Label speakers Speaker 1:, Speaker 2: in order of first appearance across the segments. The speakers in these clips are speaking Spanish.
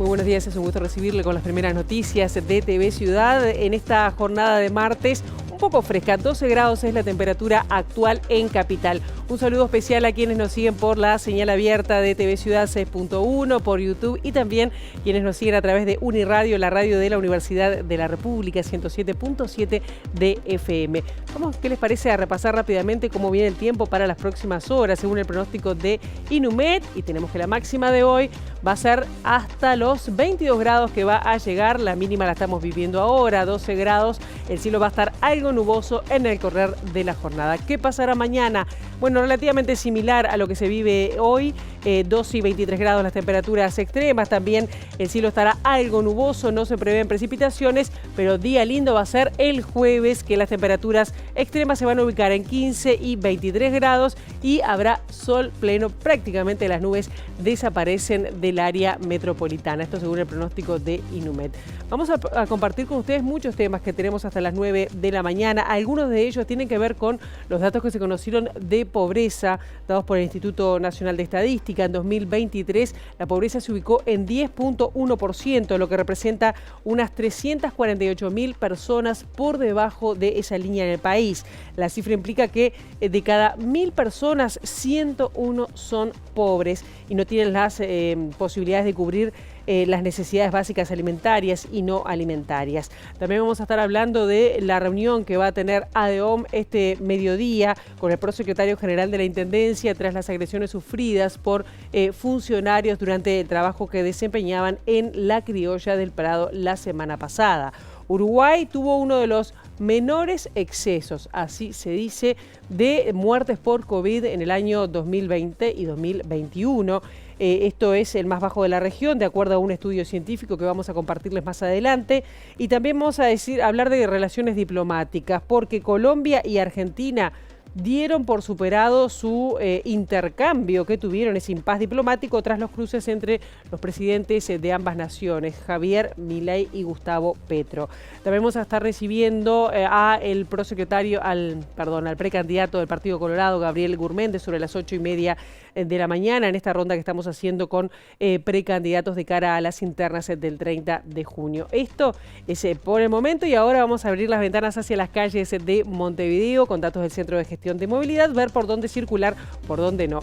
Speaker 1: buenos días, es un gusto recibirle con las primeras noticias de TV Ciudad en esta jornada de martes. Un poco fresca, 12 grados es la temperatura actual en Capital. Un saludo especial a quienes nos siguen por la señal abierta de TV Ciudad 6.1, por YouTube y también quienes nos siguen a través de Uniradio, la radio de la Universidad de la República, 107.7 de FM. Vamos, ¿qué les parece a repasar rápidamente cómo viene el tiempo para las próximas horas según el pronóstico de Inumet? Y tenemos que la máxima de hoy va a ser hasta los 22 grados que va a llegar. La mínima la estamos viviendo ahora, 12 grados. El cielo va a estar algo nuboso en el correr de la jornada. ¿Qué pasará mañana? Bueno, relativamente similar a lo que se vive hoy. 12 y 23 grados las temperaturas extremas. También el cielo estará algo nuboso, no se prevén precipitaciones, pero día lindo va a ser el jueves, que las temperaturas extremas se van a ubicar en 15 y 23 grados y habrá sol pleno. Prácticamente las nubes desaparecen del área metropolitana. Esto según el pronóstico de Inumet. Vamos a compartir con ustedes muchos temas que tenemos hasta las 9 de la mañana. Algunos de ellos tienen que ver con los datos que se conocieron de pobreza dados por el Instituto Nacional de Estadística. En 2023 la pobreza se ubicó en 10.1%, lo que representa unas 348.000 personas por debajo de esa línea en el país. La cifra implica que de cada 1.000 personas, 101 son pobres y no tienen las posibilidades de cubrir las necesidades básicas alimentarias y no alimentarias. También vamos a estar hablando de la reunión que va a tener ADEOM este mediodía con el prosecretario general de la Intendencia tras las agresiones sufridas por funcionarios durante el trabajo que desempeñaban en la Criolla del Prado la semana pasada. Uruguay tuvo uno de los menores excesos, así se dice, de muertes por COVID en el año 2020 y 2021. Esto es el más bajo de la región, de acuerdo a un estudio científico que vamos a compartirles más adelante. Y también vamos a hablar de relaciones diplomáticas, porque Colombia y Argentina dieron por superado su intercambio que tuvieron, ese impas diplomático, tras los cruces entre los presidentes de ambas naciones, Javier Milei y Gustavo Petro. También vamos a estar recibiendo al precandidato del Partido Colorado, Gabriel Gurméndez, sobre las 8:30 de la mañana, en esta ronda que estamos haciendo con precandidatos de cara a las internas del 30 de junio. Esto es por el momento, y ahora vamos a abrir las ventanas hacia las calles de Montevideo con datos del Centro de Gestión de Movilidad, ver por dónde circular, por dónde no.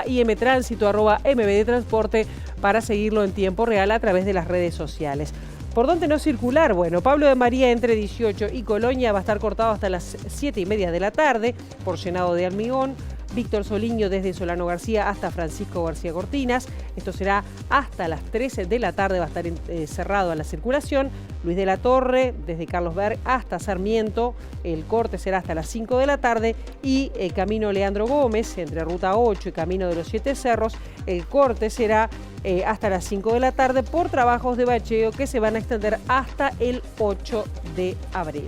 Speaker 1: @IMTránsito, @MBDtransporte para seguirlo en tiempo real a través de las redes sociales. ¿Por dónde no circular? Bueno, Pablo de María entre 18 y Colonia va a estar cortado hasta las 7:30 de la tarde por Llenado de Hormigón. Víctor Soliño desde Solano García hasta Francisco García Cortinas. Esto será hasta las 13 de la tarde, va a estar cerrado a la circulación. Luis de la Torre desde Carlos Berg hasta Sarmiento. El corte será hasta las 5 de la tarde. Y el camino Leandro Gómez entre Ruta 8 y Camino de los 7 Cerros. El corte será hasta las 5 de la tarde por trabajos de bacheo que se van a extender hasta el 8 de abril.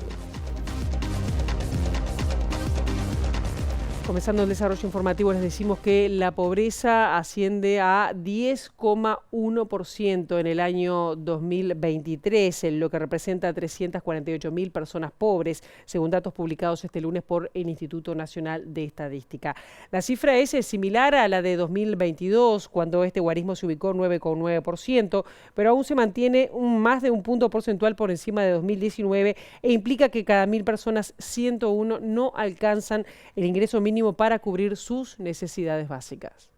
Speaker 1: Comenzando el desarrollo informativo, les decimos que la pobreza asciende a 10,1% en el año 2023, lo que representa a 348.000 personas pobres, según datos publicados este lunes por el Instituto Nacional de Estadística. La cifra es similar a la de 2022, cuando este guarismo se ubicó 9,9%, pero aún se mantiene más de un punto porcentual por encima de 2019 e implica que cada 1.000 personas, 101 no alcanzan el ingreso mínimo para cubrir sus necesidades básicas.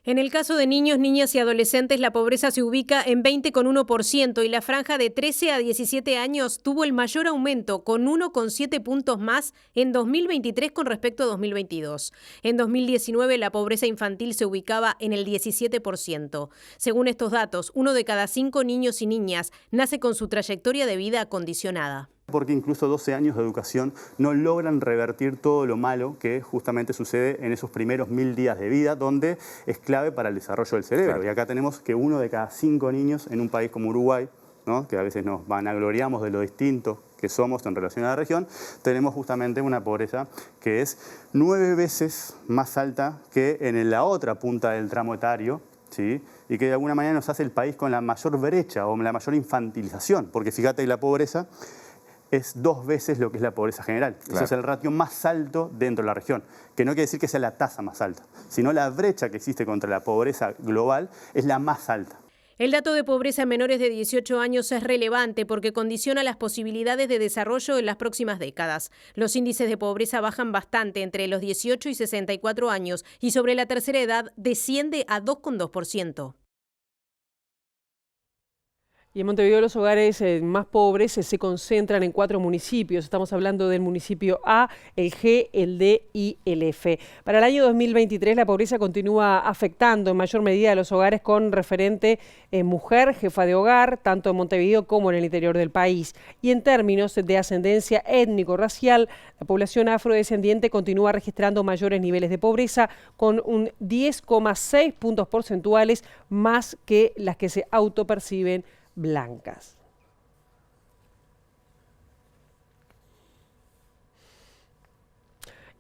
Speaker 2: En el caso de niños, niñas y adolescentes, la pobreza se ubica en 20,1% y la franja de 13 a 17 años tuvo el mayor aumento, con 1,7 puntos más en 2023 con respecto a 2022. En 2019, la pobreza infantil se ubicaba en el 17%. Según estos datos, 1 de cada 5 niños y niñas nace con su trayectoria de vida condicionada.
Speaker 3: Porque incluso 12 años de educación no logran revertir todo lo malo que justamente sucede en esos primeros 1.000 días de vida, donde es clave para el desarrollo del cerebro. Claro. Y acá tenemos que 1 de cada 5 niños en un país como Uruguay, ¿no?, que a veces nos vanagloriamos de lo distinto que somos en relación a la región, tenemos justamente una pobreza que es 9 veces más alta que en la otra punta del tramo etario, ¿sí?, y que de alguna manera nos hace el país con la mayor brecha o la mayor infantilización, porque fíjate, la pobreza es 2 veces lo que es la pobreza general. Claro. Ese es el ratio más alto dentro de la región, que no quiere decir que sea la tasa más alta, sino la brecha que existe contra la pobreza global es la más alta.
Speaker 2: El dato de pobreza en menores de 18 años es relevante porque condiciona las posibilidades de desarrollo en las próximas décadas. Los índices de pobreza bajan bastante entre los 18 y 64 años y sobre la tercera edad desciende a 2,2%.
Speaker 1: Y en Montevideo los hogares más pobres se concentran en 4 municipios. Estamos hablando del municipio A, el G, el D y el F. Para el año 2023 la pobreza continúa afectando en mayor medida a los hogares con referente mujer, jefa de hogar, tanto en Montevideo como en el interior del país. Y en términos de ascendencia étnico-racial, la población afrodescendiente continúa registrando mayores niveles de pobreza con un 10,6 puntos porcentuales más que las que se autoperciben blancas.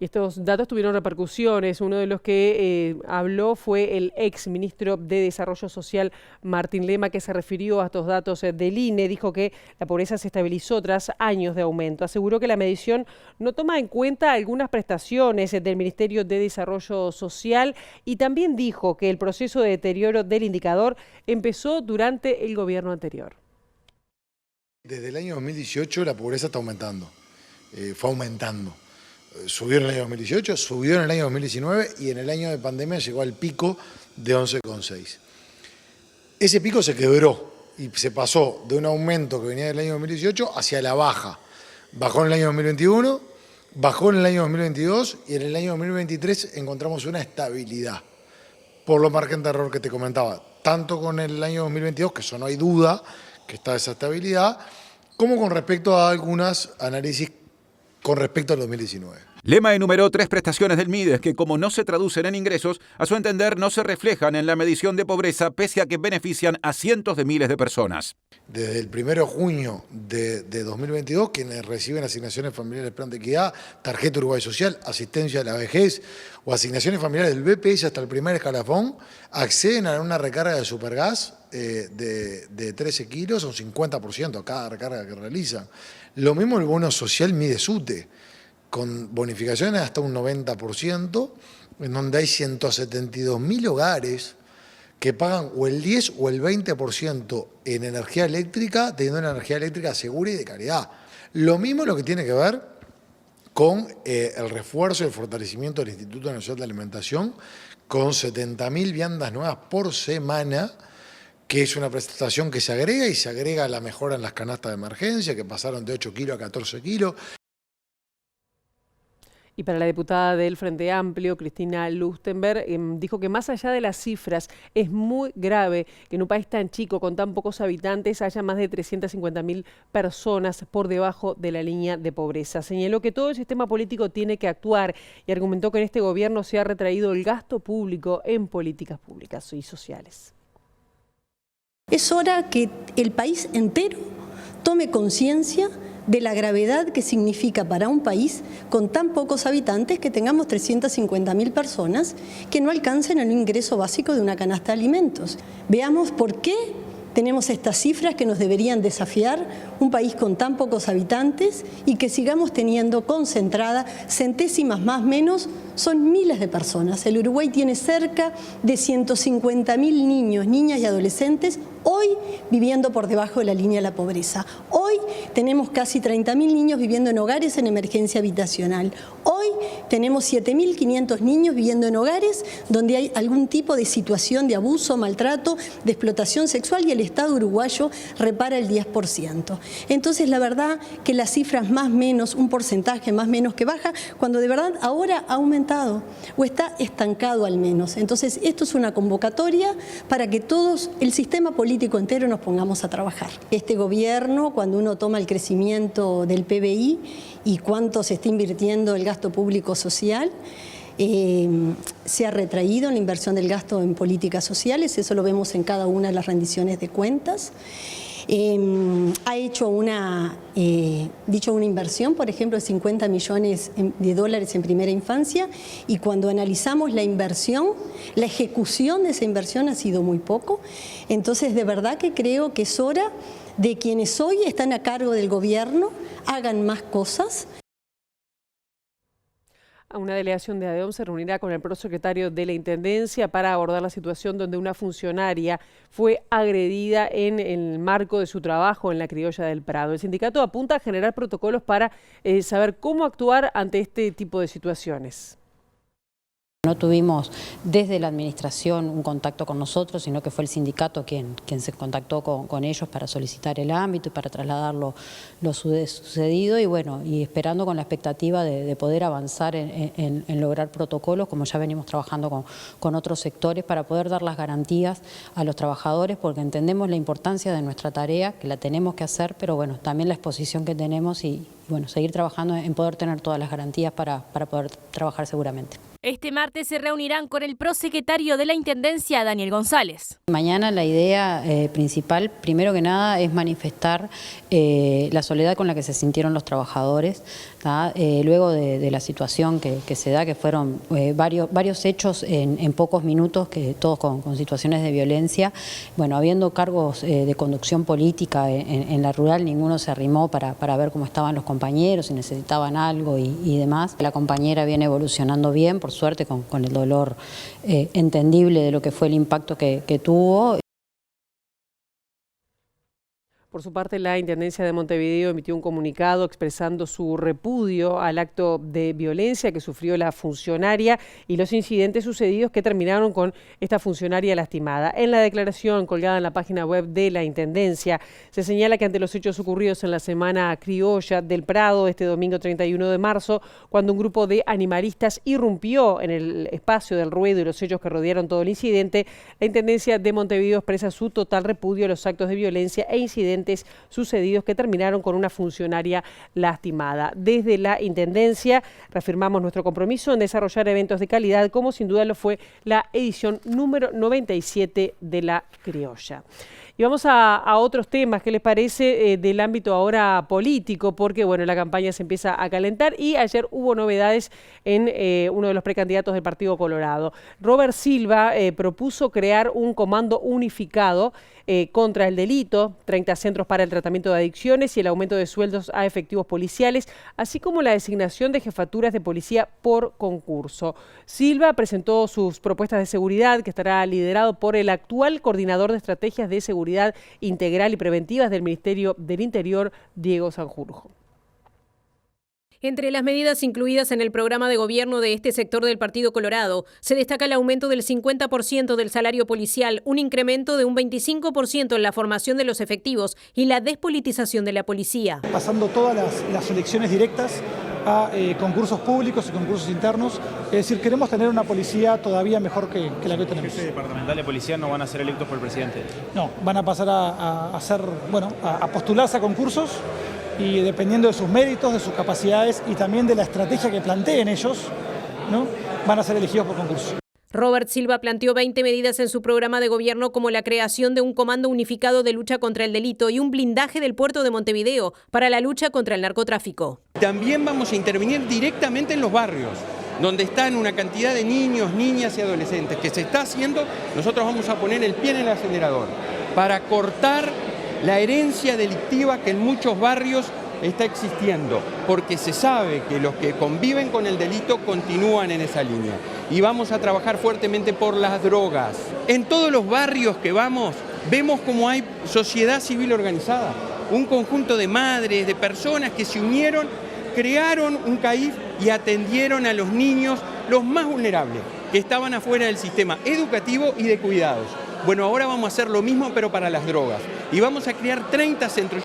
Speaker 1: Y estos datos tuvieron repercusiones. Uno de los que habló fue el ex ministro de Desarrollo Social, Martín Lema, que se refirió a estos datos del INE. Dijo que la pobreza se estabilizó tras años de aumento. Aseguró que la medición no toma en cuenta algunas prestaciones del Ministerio de Desarrollo Social y también dijo que el proceso de deterioro del indicador empezó durante el gobierno anterior.
Speaker 4: Desde el año 2018 la pobreza está aumentando, fue aumentando. Subió en el año 2018, subió en el año 2019 y en el año de pandemia llegó al pico de 11,6. Ese pico se quebró y se pasó de un aumento que venía del año 2018 hacia la baja. Bajó en el año 2021, bajó en el año 2022 y en el año 2023 encontramos una estabilidad. Por lo margen de error que te comentaba, tanto con el año 2022, que eso no hay duda que está esa estabilidad, como con respecto a algunos análisis con respecto al 2019.
Speaker 5: Lema enumeró 3 prestaciones del MIDES que, como no se traducen en ingresos, a su entender no se reflejan en la medición de pobreza, pese a que benefician a cientos de miles de personas.
Speaker 4: Desde el 1 de junio de 2022, quienes reciben asignaciones familiares Plan de Equidad, Tarjeta Uruguay Social, asistencia a la vejez o asignaciones familiares del BPS hasta el primer escalafón, acceden a una recarga de Supergas de 13 kilos, un 50% a cada recarga que realizan. Lo mismo el bono social MIDESUTE, con bonificaciones hasta un 90%, en donde hay 172.000 hogares que pagan o el 10 o el 20% en energía eléctrica, teniendo una energía eléctrica segura y de calidad. Lo mismo lo que tiene que ver con el refuerzo y el fortalecimiento del Instituto Nacional de Alimentación, con 70.000 viandas nuevas por semana, que es una prestación que se agrega y se agrega la mejora en las canastas de emergencia, que pasaron de 8 kilos a 14 kilos.
Speaker 1: Y para la diputada del Frente Amplio, Cristina Lustenberg, dijo que más allá de las cifras, es muy grave que en un país tan chico, con tan pocos habitantes, haya más de 350.000 personas por debajo de la línea de pobreza. Señaló que todo el sistema político tiene que actuar y argumentó que en este gobierno se ha retraído el gasto público en políticas públicas y sociales.
Speaker 6: Es hora que el país entero tome conciencia de la gravedad que significa para un país con tan pocos habitantes que tengamos 350.000 personas que no alcancen el ingreso básico de una canasta de alimentos. Veamos por qué tenemos estas cifras que nos deberían desafiar, un país con tan pocos habitantes y que sigamos teniendo concentrada centésimas más menos, son miles de personas. El Uruguay tiene cerca de 150.000 niños, niñas y adolescentes hoy viviendo por debajo de la línea de la pobreza. Hoy tenemos casi 30.000 niños viviendo en hogares en emergencia habitacional. Hoy tenemos 7.500 niños viviendo en hogares donde hay algún tipo de situación de abuso, maltrato, de explotación sexual y el Estado uruguayo repara el 10%. Entonces la verdad que las cifras más menos, un porcentaje más menos que baja, cuando de verdad ahora ha aumentado o está estancado al menos. Entonces esto es una convocatoria para que todos, el sistema político entero, nos pongamos a trabajar. Este gobierno, cuando uno toma el crecimiento del PBI y cuánto se está invirtiendo el gasto público social, se ha retraído en la inversión del gasto en políticas sociales, eso lo vemos en cada una de las rendiciones de cuentas. Ha hecho una inversión, por ejemplo, de 50 millones de dólares en primera infancia, y cuando analizamos la inversión, la ejecución de esa inversión ha sido muy poco. Entonces, de verdad que creo que es hora de quienes hoy están a cargo del gobierno hagan más cosas.
Speaker 1: Una delegación de ADEOM se reunirá con el prosecretario de la Intendencia para abordar la situación donde una funcionaria fue agredida en el marco de su trabajo en la Criolla del Prado. El sindicato apunta a generar protocolos para saber cómo actuar ante este tipo de situaciones.
Speaker 7: No tuvimos desde la administración un contacto con nosotros, sino que fue el sindicato quien se contactó con ellos para solicitar el ámbito y para trasladar lo sucedido y bueno, y esperando con la expectativa de poder avanzar en lograr protocolos, como ya venimos trabajando con otros sectores, para poder dar las garantías a los trabajadores, porque entendemos la importancia de nuestra tarea, que la tenemos que hacer, pero bueno, también la exposición que tenemos y bueno, seguir trabajando en poder tener todas las garantías para poder trabajar seguramente.
Speaker 8: Este martes se reunirán con el prosecretario de la Intendencia, Daniel González.
Speaker 7: Mañana la idea principal, primero que nada, es manifestar la soledad con la que se sintieron los trabajadores, luego de la situación que se da, que fueron varios hechos en pocos minutos, que todos con situaciones de violencia. Bueno, habiendo cargos de conducción política en la rural, ninguno se arrimó para ver cómo estaban los compañeros, si necesitaban algo y demás. La compañera viene evolucionando bien, por suerte, con el dolor entendible de lo que fue el impacto que tuvo.
Speaker 1: Por su parte, la Intendencia de Montevideo emitió un comunicado expresando su repudio al acto de violencia que sufrió la funcionaria y los incidentes sucedidos que terminaron con esta funcionaria lastimada. En la declaración colgada en la página web de la Intendencia, se señala que ante los hechos ocurridos en la Semana Criolla del Prado, este domingo 31 de marzo, cuando un grupo de animalistas irrumpió en el espacio del ruedo y los hechos que rodearon todo el incidente, la Intendencia de Montevideo expresa su total repudio a los actos de violencia e incidentes sucedidos que terminaron con una funcionaria lastimada. Desde la Intendencia reafirmamos nuestro compromiso en desarrollar eventos de calidad, como sin duda lo fue la edición número 97 de la Criolla. Y vamos a otros temas, ¿qué les parece del ámbito ahora político? Porque bueno, la campaña se empieza a calentar y ayer hubo novedades en uno de los precandidatos del Partido Colorado. Robert Silva propuso crear un comando unificado contra el delito, 30 centros para el tratamiento de adicciones y el aumento de sueldos a efectivos policiales, así como la designación de jefaturas de policía por concurso. Silva presentó sus propuestas de seguridad, que estará liderado por el actual coordinador de estrategias de seguridad integral y preventivas del Ministerio del Interior, Diego Sanjurjo.
Speaker 2: Entre las medidas incluidas en el programa de gobierno de este sector del Partido Colorado, se destaca el aumento del 50% del salario policial, un incremento de un 25% en la formación de los efectivos y la despolitización de la policía.
Speaker 9: Pasando todas las elecciones directas a concursos públicos y concursos internos, es decir, queremos tener una policía todavía mejor que la que hoy tenemos.
Speaker 10: ¿Los jefes departamentales de policía no van a ser electos por el presidente?
Speaker 9: No, van a pasar a postularse a concursos y dependiendo de sus méritos, de sus capacidades y también de la estrategia que planteen ellos, ¿no?, van a ser elegidos por concurso.
Speaker 2: Robert Silva planteó 20 medidas en su programa de gobierno, como la creación de un comando unificado de lucha contra el delito y un blindaje del puerto de Montevideo para la lucha contra el narcotráfico.
Speaker 11: También vamos a intervenir directamente en los barrios, donde están una cantidad de niños, niñas y adolescentes que se está haciendo. Nosotros vamos a poner el pie en el acelerador para cortar la herencia delictiva que en muchos barrios está existiendo, porque se sabe que los que conviven con el delito continúan en esa línea. Y vamos a trabajar fuertemente por las drogas. En todos los barrios que vamos, vemos como hay sociedad civil organizada, un conjunto de madres, de personas que se unieron, crearon un CAIF y atendieron a los niños, los más vulnerables, que estaban afuera del sistema educativo y de cuidados. Bueno, ahora vamos a hacer lo mismo, pero para las drogas. Y vamos a crear 30 centros.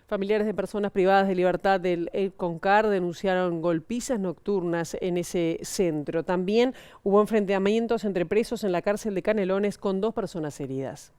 Speaker 1: Familiares de personas privadas de libertad del CONCAR denunciaron golpizas nocturnas en ese centro. También hubo enfrentamientos entre presos en la cárcel de Canelones con 2 personas heridas.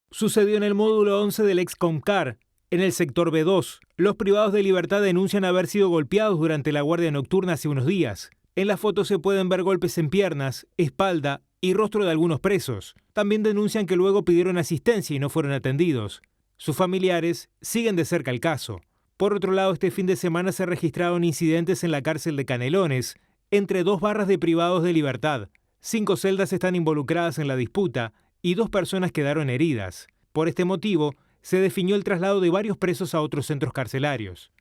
Speaker 12: Sucedió en el módulo 11 del ex-CONCAR, en el sector B2. Los privados de libertad denuncian haber sido golpeados durante la guardia nocturna hace unos días. En la foto se pueden ver golpes en piernas, espalda y rostro de algunos presos. También denuncian que luego pidieron asistencia y no fueron atendidos. Sus familiares siguen de cerca el caso. Por otro lado, este fin de semana se registraron incidentes en la cárcel de Canelones, entre 2 barras de privados de libertad. 5 celdas están involucradas en la disputa y 2 personas quedaron heridas. Por este motivo, se definió el traslado de varios presos a otros centros carcelarios.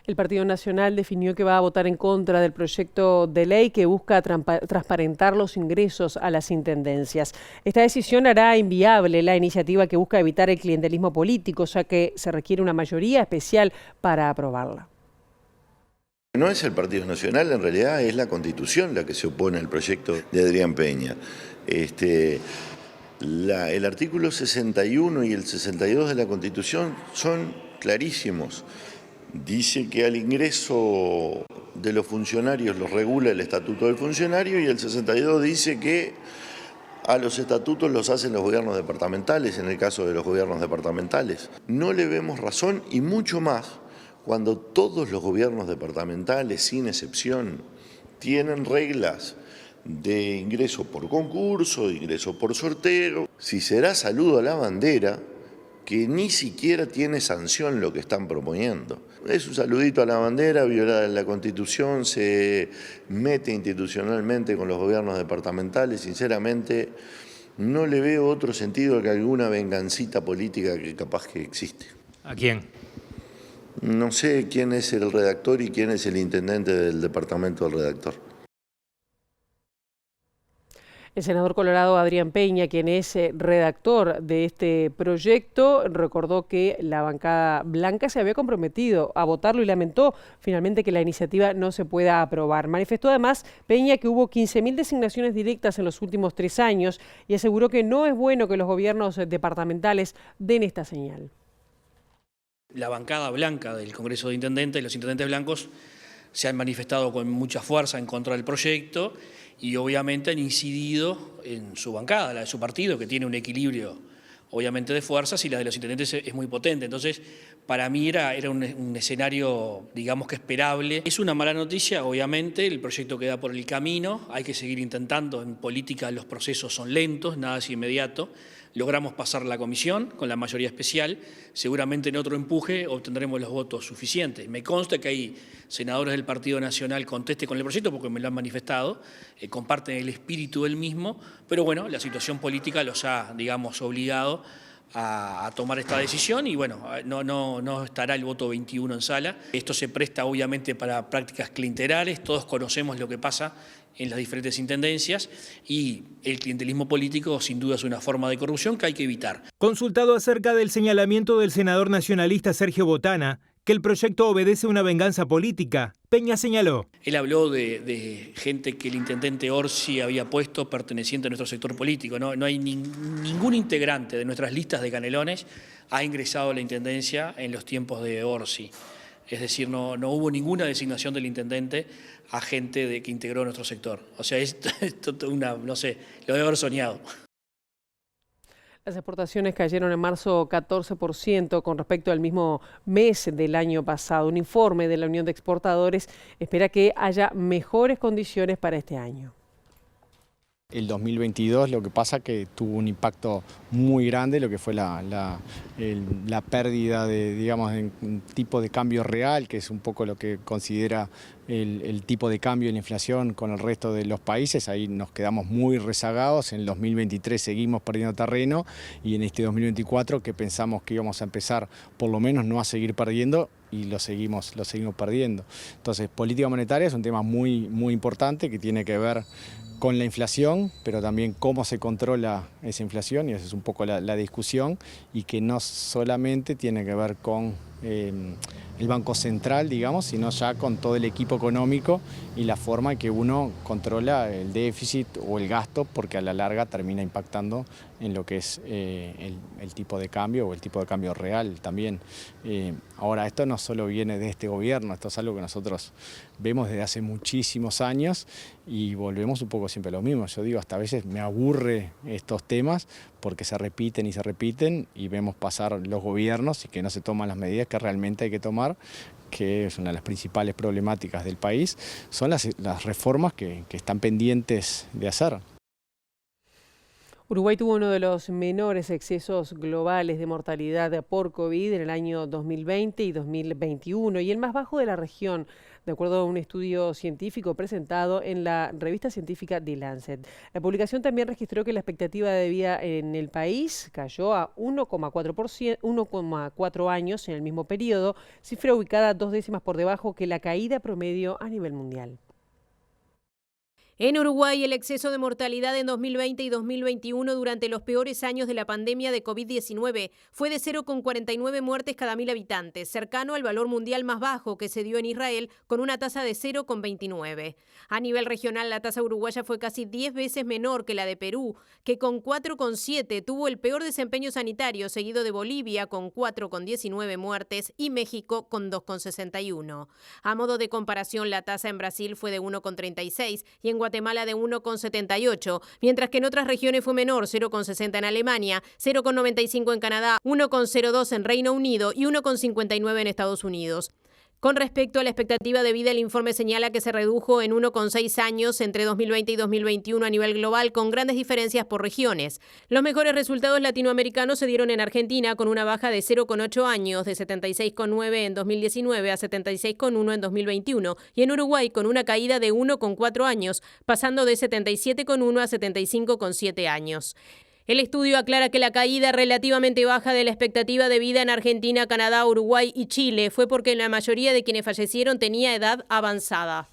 Speaker 1: El Partido Nacional definió que va a votar en contra del proyecto de ley que busca transparentar los ingresos a las intendencias. Esta decisión hará inviable la iniciativa que busca evitar el clientelismo político, ya que se requiere una mayoría especial para aprobarla.
Speaker 13: No es el Partido Nacional, en realidad es la Constitución la que se opone al proyecto de Adrián Peña. El artículo 61 y el 62 de la Constitución son clarísimos. Dice que al ingreso de los funcionarios los regula el Estatuto del Funcionario, y el 62 dice que a los estatutos los hacen los gobiernos departamentales, en el caso de los gobiernos departamentales. No le vemos razón, y mucho más cuando todos los gobiernos departamentales, sin excepción, tienen reglas de ingreso por concurso, de ingreso por sorteo. Si será saludo a la bandera, que ni siquiera tiene sanción lo que están proponiendo. Es un saludito a la bandera, violada la Constitución, se mete institucionalmente con los gobiernos departamentales. Sinceramente, no le veo otro sentido que alguna vengancita política que capaz que existe.
Speaker 12: ¿A quién?
Speaker 13: No sé quién es el redactor y quién es el intendente del departamento del redactor.
Speaker 1: El senador colorado Adrián Peña, quien es redactor de este proyecto, recordó que la bancada blanca se había comprometido a votarlo y lamentó finalmente que la iniciativa no se pueda aprobar. Manifestó además Peña que hubo 15.000 designaciones directas en los últimos 3 años y aseguró que no es bueno que los gobiernos departamentales den esta señal.
Speaker 14: La bancada blanca del Congreso de Intendentes, los intendentes blancos, se han manifestado con mucha fuerza en contra del proyecto y obviamente han incidido en su bancada, la de su partido, que tiene un equilibrio obviamente de fuerzas, y la de los intendentes es muy potente. Entonces, para mí era un escenario, digamos que esperable. Es una mala noticia, obviamente, el proyecto queda por el camino, hay que seguir intentando. En política los procesos son lentos, nada es inmediato. Logramos pasar la comisión con la mayoría especial, seguramente en otro empuje obtendremos los votos suficientes. Me consta que hay senadores del Partido Nacional conteste con el proyecto porque me lo han manifestado, comparten el espíritu del mismo, pero bueno, la situación política los ha, digamos, obligado a tomar esta decisión y bueno, no estará el voto 21 en sala. Esto se presta obviamente para prácticas clientelares, todos conocemos lo que pasa en las diferentes intendencias y el clientelismo político sin duda es una forma de corrupción que hay que evitar.
Speaker 12: Consultado acerca del señalamiento del senador nacionalista Sergio Botana, que el proyecto obedece a una venganza política, Peña señaló.
Speaker 14: Él habló de gente que el intendente Orsi había puesto perteneciente a nuestro sector político. No hay ningún integrante de nuestras listas de Canelones ha ingresado a la intendencia en los tiempos de Orsi. Es decir, no hubo ninguna designación del intendente a gente que integró nuestro sector. O sea, no sé, lo debe haber soñado.
Speaker 1: Las exportaciones cayeron en marzo 14% con respecto al mismo mes del año pasado. Un informe de la Unión de Exportadores espera que haya mejores condiciones para este año.
Speaker 15: El 2022 lo que pasa que tuvo un impacto muy grande, lo que fue la pérdida de, digamos, un tipo de cambio real, que es un poco lo que considera el tipo de cambio y la inflación con el resto de los países. Ahí nos quedamos muy rezagados, en el 2023 seguimos perdiendo terreno y en este 2024 que pensamos que íbamos a empezar por lo menos no a seguir perdiendo y lo seguimos perdiendo. Entonces, política monetaria es un tema muy importante que tiene que ver con la inflación, pero también cómo se controla esa inflación, y esa es un poco la discusión, y que no solamente tiene que ver con el Banco Central, digamos, sino ya con todo el equipo económico y la forma en que uno controla el déficit o el gasto, porque a la larga termina impactando en lo que es el tipo de cambio o el tipo de cambio real también. Ahora, esto no solo viene de este gobierno, esto es algo que nosotros vemos desde hace muchísimos años y volvemos un poco siempre a lo mismo. Yo digo, hasta a veces me aburre estos temas porque se repiten y vemos pasar los gobiernos y que no se toman las medidas que realmente hay que tomar, que es una de las principales problemáticas del país, son las reformas que están pendientes de hacer.
Speaker 1: Uruguay tuvo uno de los menores excesos globales de mortalidad por COVID en el año 2020 y 2021 y el más bajo de la región. de acuerdo a un estudio científico presentado en la revista científica The Lancet. La publicación también registró que la expectativa de vida en el país cayó a 1,4 años en el mismo periodo, cifra ubicada 2 décimas por debajo que la caída promedio a nivel mundial.
Speaker 2: En Uruguay, el exceso de mortalidad en 2020 y 2021 durante los peores años de la pandemia de COVID-19 fue de 0,49 muertes cada 1.000 habitantes, cercano al valor mundial más bajo que se dio en Israel, con una tasa de 0,29. A nivel regional, la tasa uruguaya fue casi 10 veces menor que la de Perú, que con 4,7 tuvo el peor desempeño sanitario, seguido de Bolivia con 4,19 muertes y México con 2,61. A modo de comparación, la tasa en Brasil fue de 1,36 y en Guatemala de 1,78, mientras que en otras regiones fue menor, 0,60 en Alemania, 0,95 en Canadá, 1,02 en Reino Unido y 1,59 en Estados Unidos. Con respecto a la expectativa de vida, el informe señala que se redujo en 1,6 años entre 2020 y 2021 a nivel global, con grandes diferencias por regiones. Los mejores resultados latinoamericanos se dieron en Argentina, con una baja de 0,8 años, de 76,9 en 2019 a 76,1 en 2021, y en Uruguay con una caída de 1,4 años, pasando de 77,1 a 75,7 años. El estudio aclara que la caída relativamente baja de la expectativa de vida en Argentina, Canadá, Uruguay y Chile fue porque la mayoría de quienes fallecieron tenía edad avanzada.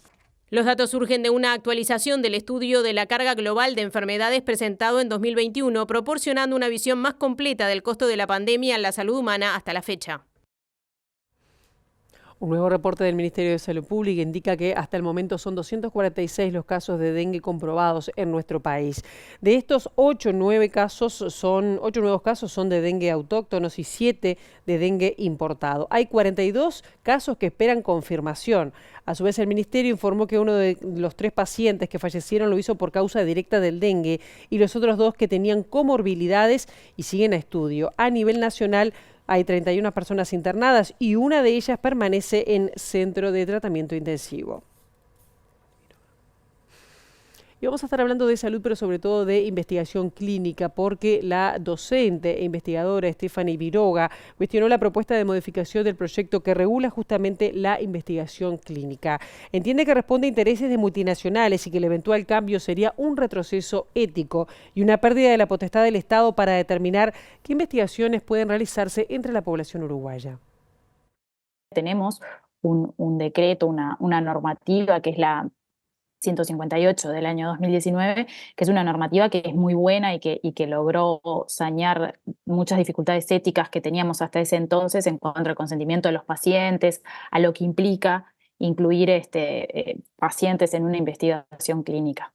Speaker 2: Los datos surgen de una actualización del estudio de la carga global de enfermedades presentado en 2021, proporcionando una visión más completa del costo de la pandemia en la salud humana hasta la fecha.
Speaker 1: Un nuevo reporte del Ministerio de Salud Pública indica que hasta el momento son 246 los casos de dengue comprobados en nuestro país. De estos, 8 nuevos casos son de dengue autóctonos y 7 de dengue importado. Hay 42 casos que esperan confirmación. A su vez, el Ministerio informó que uno de los 3 pacientes que fallecieron lo hizo por causa directa del dengue y los otros 2 que tenían comorbilidades y siguen a estudio. A nivel nacional, hay 31 personas internadas y una de ellas permanece en centro de tratamiento intensivo. Y vamos a estar hablando de salud, pero sobre todo de investigación clínica, porque la docente e investigadora Stephanie Viroga cuestionó la propuesta de modificación del proyecto que regula justamente la investigación clínica. Entiende que responde a intereses de multinacionales y que el eventual cambio sería un retroceso ético y una pérdida de la potestad del Estado para determinar qué investigaciones pueden realizarse entre la población uruguaya.
Speaker 16: Tenemos un decreto, una normativa que es la 158 del año 2019, que es una normativa que es muy buena y que logró sanear muchas dificultades éticas que teníamos hasta ese entonces en cuanto al consentimiento de los pacientes, a lo que implica incluir pacientes en una investigación clínica.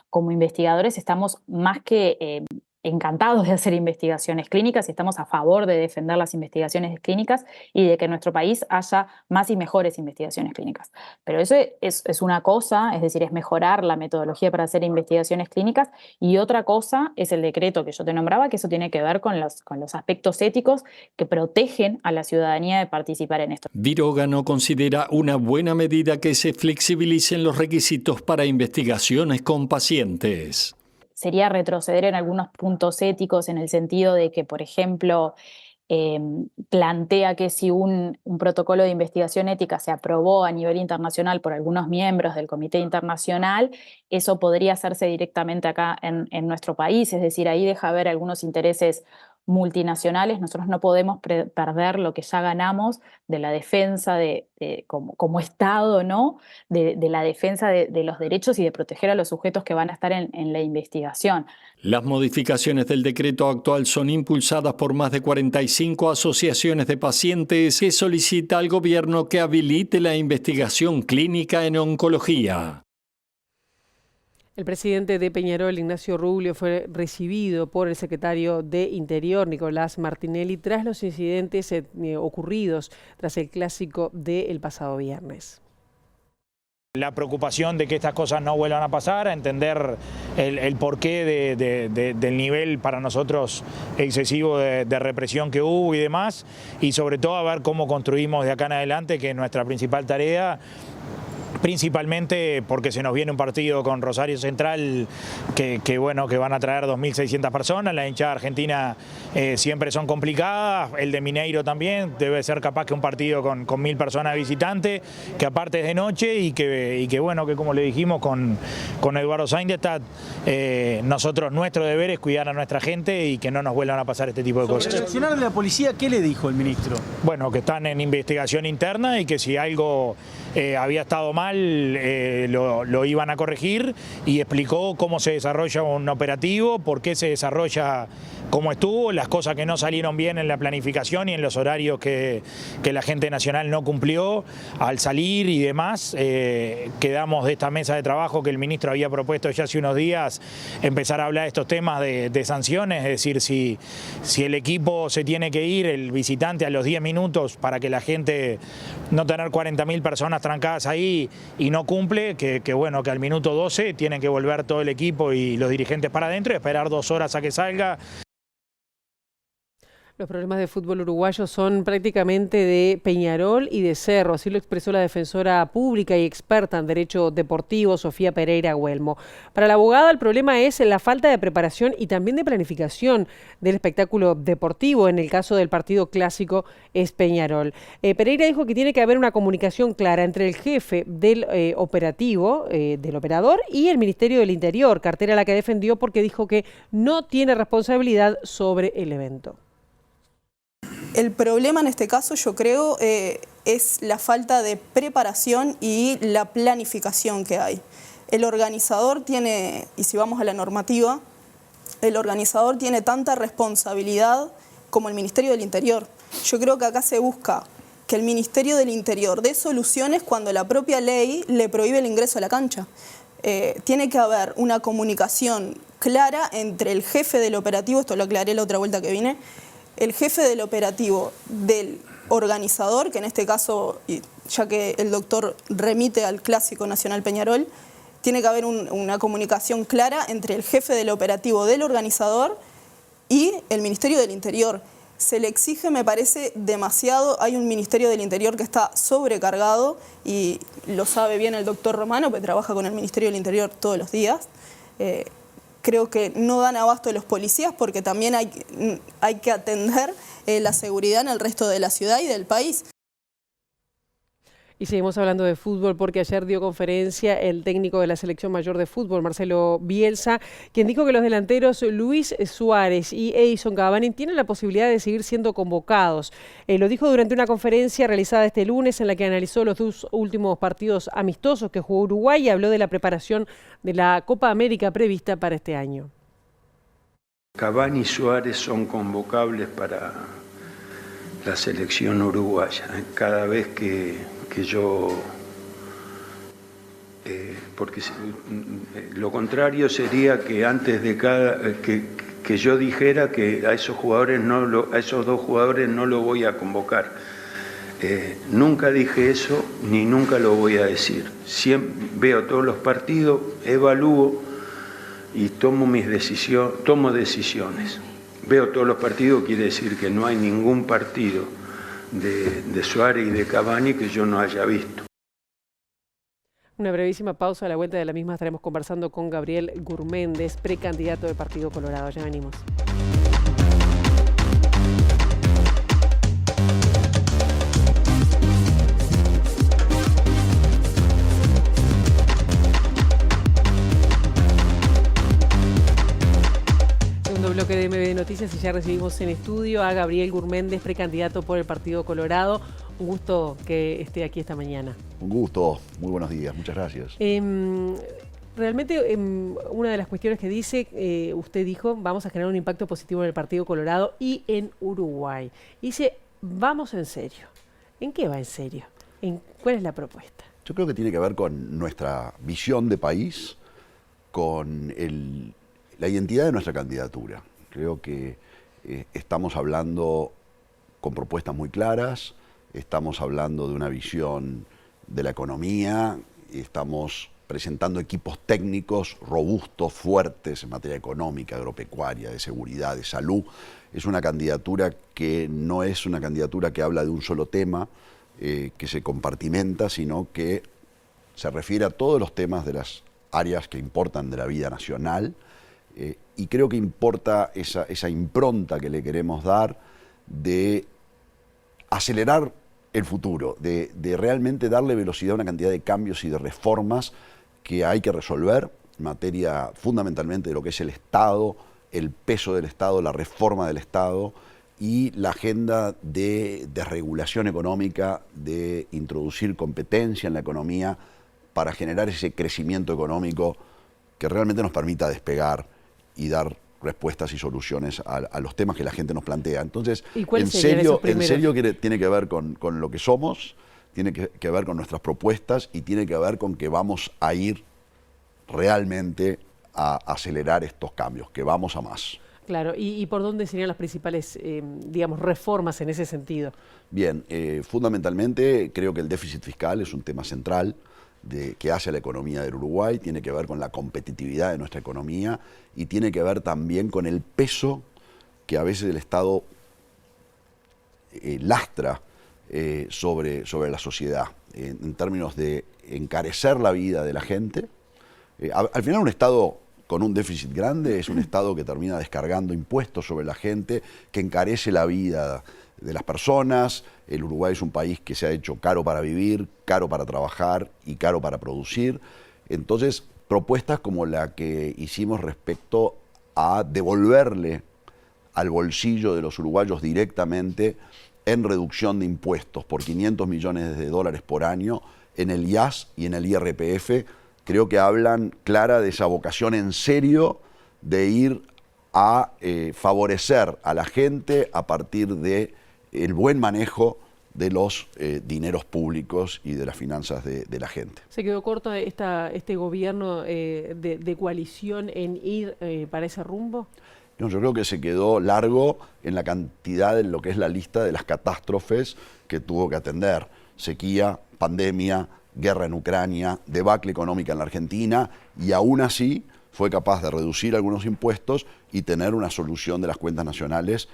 Speaker 16: Como investigadores estamos más que encantados de hacer investigaciones clínicas y estamos a favor de defender las investigaciones clínicas y de que en nuestro país haya más y mejores investigaciones clínicas. Pero eso es una cosa, es decir, es mejorar la metodología para hacer investigaciones clínicas, y otra cosa es el decreto que yo te nombraba, que eso tiene que ver con los aspectos éticos que protegen a la ciudadanía de participar en esto.
Speaker 17: Viroga no considera una buena medida que se flexibilicen los requisitos para investigaciones con pacientes.
Speaker 16: Sería retroceder en algunos puntos éticos en el sentido de que, por ejemplo, plantea que si un protocolo de investigación ética se aprobó a nivel internacional por algunos miembros del Comité Internacional, eso podría hacerse directamente acá en nuestro país, es decir, ahí deja ver algunos intereses multinacionales. Nosotros no podemos perder lo que ya ganamos de la defensa como Estado, ¿no? de la defensa de los derechos y de proteger a los sujetos que van a estar en la investigación.
Speaker 17: Las modificaciones del decreto actual son impulsadas por más de 45 asociaciones de pacientes que solicita al gobierno que habilite la investigación clínica en oncología.
Speaker 1: El presidente de Peñarol, Ignacio Ruglio, fue recibido por el secretario de Interior, Nicolás Martinelli, tras los incidentes ocurridos tras el clásico del pasado viernes.
Speaker 10: La preocupación de que estas cosas no vuelvan a pasar, a entender el porqué del nivel para nosotros excesivo de represión que hubo y demás, y sobre todo a ver cómo construimos de acá en adelante, que es nuestra principal tarea, principalmente porque se nos viene un partido con Rosario Central que van a traer 2.600 personas. La hinchada argentina siempre son complicadas, el de Mineiro también, debe ser capaz que un partido con 1.000 personas visitantes, que aparte es de noche y que como le dijimos con Eduardo Saindestad, nuestro deber es cuidar a nuestra gente y que no nos vuelvan a pasar este tipo de cosas.
Speaker 18: Sobre el accionar de la policía, ¿qué le dijo el ministro?
Speaker 10: Bueno, que están en investigación interna y que si algo había estado mal, lo iban a corregir, y explicó cómo se desarrolla un operativo, por qué se desarrolla como estuvo, las cosas que no salieron bien en la planificación y en los horarios que la gente nacional no cumplió al salir y demás. Quedamos de esta mesa de trabajo que el ministro había propuesto ya hace unos días empezar a hablar de estos temas de sanciones, es decir, si el equipo se tiene que ir, el visitante, a los 10 minutos para que la gente no tener 40.000 personas trancadas ahí y no cumple, que al minuto 12 tienen que volver todo el equipo y los dirigentes para adentro y esperar 2 horas a que salga.
Speaker 1: Los problemas de fútbol uruguayo son prácticamente de Peñarol y de Cerro, así lo expresó la defensora pública y experta en derecho deportivo, Sofía Pereira Huelmo. Para la abogada, el problema es la falta de preparación y también de planificación del espectáculo deportivo. En el caso del partido clásico es Peñarol. Pereira dijo que tiene que haber una comunicación clara entre el jefe del operativo, del operador, y el Ministerio del Interior, cartera a la que defendió porque dijo que no tiene responsabilidad sobre el evento.
Speaker 19: El problema en este caso, yo creo, es la falta de preparación y la planificación que hay. El organizador tiene, y si vamos a la normativa, el organizador tiene tanta responsabilidad como el Ministerio del Interior. Yo creo que acá se busca que el Ministerio del Interior dé soluciones cuando la propia ley le prohíbe el ingreso a la cancha. Tiene que haber una comunicación clara entre el jefe del operativo, esto lo aclaré la otra vuelta que vine, el jefe del operativo del organizador, que en este caso, ya que el doctor remite al Clásico Nacional Peñarol, tiene que haber una comunicación clara entre el jefe del operativo del organizador y el Ministerio del Interior. Se le exige, me parece, demasiado. Hay un Ministerio del Interior que está sobrecargado y lo sabe bien el doctor Romano, que trabaja con el Ministerio del Interior todos los días. Creo que no dan abasto los policías porque también hay que atender la seguridad en el resto de la ciudad y del país.
Speaker 1: Y seguimos hablando de fútbol porque ayer dio conferencia el técnico de la selección mayor de fútbol, Marcelo Bielsa, quien dijo que los delanteros Luis Suárez y Edison Cavani tienen la posibilidad de seguir siendo convocados. Lo dijo durante una conferencia realizada este lunes en la que analizó los 2 últimos partidos amistosos que jugó Uruguay y habló de la preparación de la Copa América prevista para este año.
Speaker 20: Cavani y Suárez son convocables para la selección uruguaya. Cada vez que yo, porque lo contrario sería que antes de que yo dijera que a esos dos jugadores no lo voy a convocar. Nunca dije eso ni nunca lo voy a decir. Siempre veo todos los partidos, evalúo y tomo decisiones. Veo todos los partidos, quiere decir que no hay ningún partido de Suárez y de Cavani que yo no haya visto.
Speaker 1: Una brevísima pausa. A la vuelta de la misma estaremos conversando con Gabriel Gurméndez, precandidato del Partido Colorado. Ya venimos. Bloque de MB Noticias y ya recibimos en estudio a Gabriel Gurméndez, precandidato por el Partido Colorado. Un gusto que esté aquí esta mañana.
Speaker 21: Un gusto, muy buenos días, muchas gracias.
Speaker 1: Realmente una de las cuestiones que dice, usted dijo, vamos a generar un impacto positivo en el Partido Colorado y en Uruguay. Dice, vamos en serio. ¿En qué va en serio? ¿Cuál es la propuesta?
Speaker 21: Yo creo que tiene que ver con nuestra visión de país, con la identidad de nuestra candidatura. Creo que estamos hablando con propuestas muy claras, estamos hablando de una visión de la economía, estamos presentando equipos técnicos robustos, fuertes en materia económica, agropecuaria, de seguridad, de salud. Es una candidatura que no es una candidatura que habla de un solo tema, que se compartimenta, sino que se refiere a todos los temas de las áreas que importan de la vida nacional, y creo que importa esa impronta que le queremos dar de acelerar el futuro, de realmente darle velocidad a una cantidad de cambios y de reformas que hay que resolver en materia fundamentalmente de lo que es el Estado, el peso del Estado, la reforma del Estado y la agenda de desregulación económica, de introducir competencia en la economía para generar ese crecimiento económico que realmente nos permita despegar y dar respuestas y soluciones a los temas que la gente nos plantea. Entonces, en serio tiene que ver con lo que somos, tiene que ver con nuestras propuestas y tiene que ver con que vamos a ir realmente a acelerar estos cambios, que vamos a más.
Speaker 1: Claro, ¿y por dónde serían las principales, digamos, reformas en ese sentido?
Speaker 21: Bien, fundamentalmente creo que el déficit fiscal es un tema central que hace a la economía del Uruguay, tiene que ver con la competitividad de nuestra economía y tiene que ver también con el peso que a veces el Estado lastra sobre la sociedad, en términos de encarecer la vida de la gente. Al final un Estado con un déficit grande es un Estado que termina descargando impuestos sobre la gente, que encarece la vida de las personas. El Uruguay es un país que se ha hecho caro para vivir, caro para trabajar y caro para producir. Entonces, propuestas como la que hicimos respecto a devolverle al bolsillo de los uruguayos directamente en reducción de impuestos por 500 millones de dólares por año en el IAS y en el IRPF, creo que hablan clara de esa vocación en serio de ir a favorecer a la gente a partir de el buen manejo de los dineros públicos y de las finanzas de la gente.
Speaker 1: ¿Se quedó corto este gobierno de coalición en ir para ese rumbo?
Speaker 21: No, yo creo que se quedó largo en la cantidad de lo que es la lista de las catástrofes que tuvo que atender. Sequía, pandemia, guerra en Ucrania, debacle económica en la Argentina, y aún así fue capaz de reducir algunos impuestos y tener una solución de las cuentas nacionales